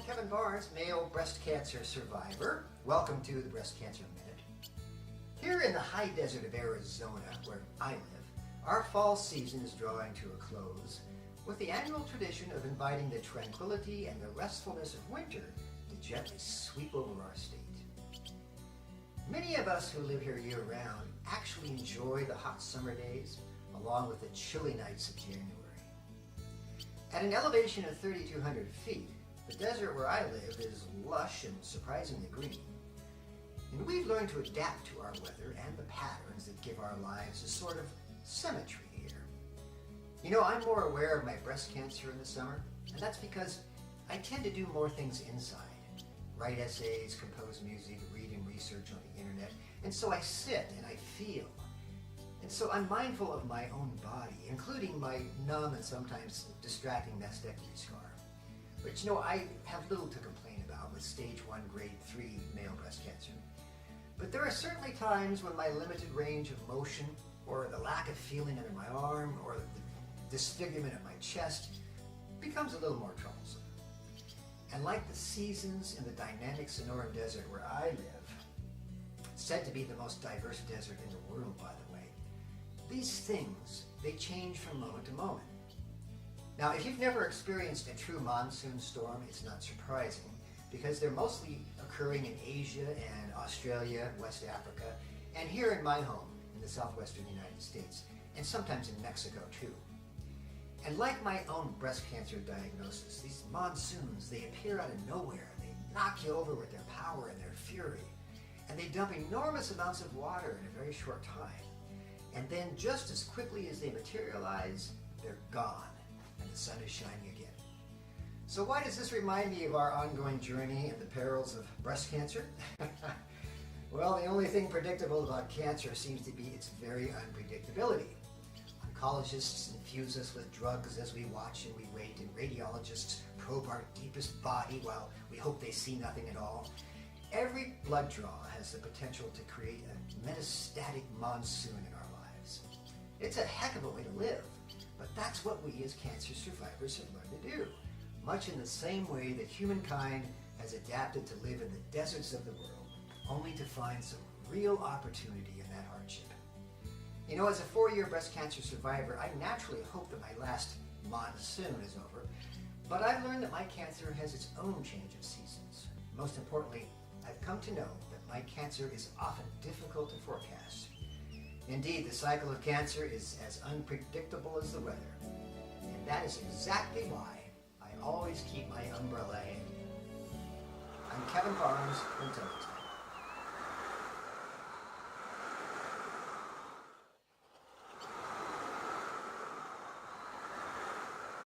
I'm Kevin Barnes, male breast cancer survivor. Welcome to the Breast Cancer Minute. Here in the high desert of Arizona, where I live, our fall season is drawing to a close with the annual tradition of inviting the tranquility and the restfulness of winter to gently sweep over our state. Many of us who live here year-round actually enjoy the hot summer days along with the chilly nights of January. At an elevation of 3,200 feet, the desert where I live is lush and surprisingly green. And we've learned to adapt to our weather and the patterns that give our lives a sort of symmetry here. You know, I'm more aware of my breast cancer in the summer, and that's because I tend to do more things inside. Write essays, compose music, read and research on the internet, and so I sit and I feel. And so I'm mindful of my own body, including my numb and sometimes distracting mastectomy scar. But you know, I have little to complain about with stage 1, grade 3 male breast cancer. But there are certainly times when my limited range of motion, or the lack of feeling under my arm, or the disfigurement of my chest becomes a little more troublesome. And like the seasons in the dynamic Sonoran Desert where I live, said to be the most diverse desert in the world, by the way, these things, they change from moment to moment. Now, if you've never experienced a true monsoon storm, it's not surprising, because they're mostly occurring in Asia and Australia, West Africa, and here in my home in the southwestern United States, and sometimes in Mexico too. And like my own breast cancer diagnosis, these monsoons, they appear out of nowhere. They knock you over with their power and their fury, and they dump enormous amounts of water in a very short time. And then just as quickly as they materialize, they're gone, and the sun is shining again. So why does this remind me of our ongoing journey and the perils of breast cancer? Well, the only thing predictable about cancer seems to be its very unpredictability. Oncologists infuse us with drugs as we watch and we wait, and radiologists probe our deepest body while we hope they see nothing at all. Every blood draw has the potential to create a metastatic monsoon in our lives. It's a heck of a way to live, but that's what we as cancer survivors have learned to do, much in the same way that humankind has adapted to live in the deserts of the world, only to find some real opportunity in that hardship. You know, as a 4-year breast cancer survivor, I naturally hope that my last monsoon is over, but I've learned that my cancer has its own change of seasons. Most importantly, I've come to know that my cancer is often difficult to forecast. Indeed, the cycle of cancer is as unpredictable as the weather. And that is exactly why I always keep my umbrella handy. I'm Kevin Barnes from Toronto.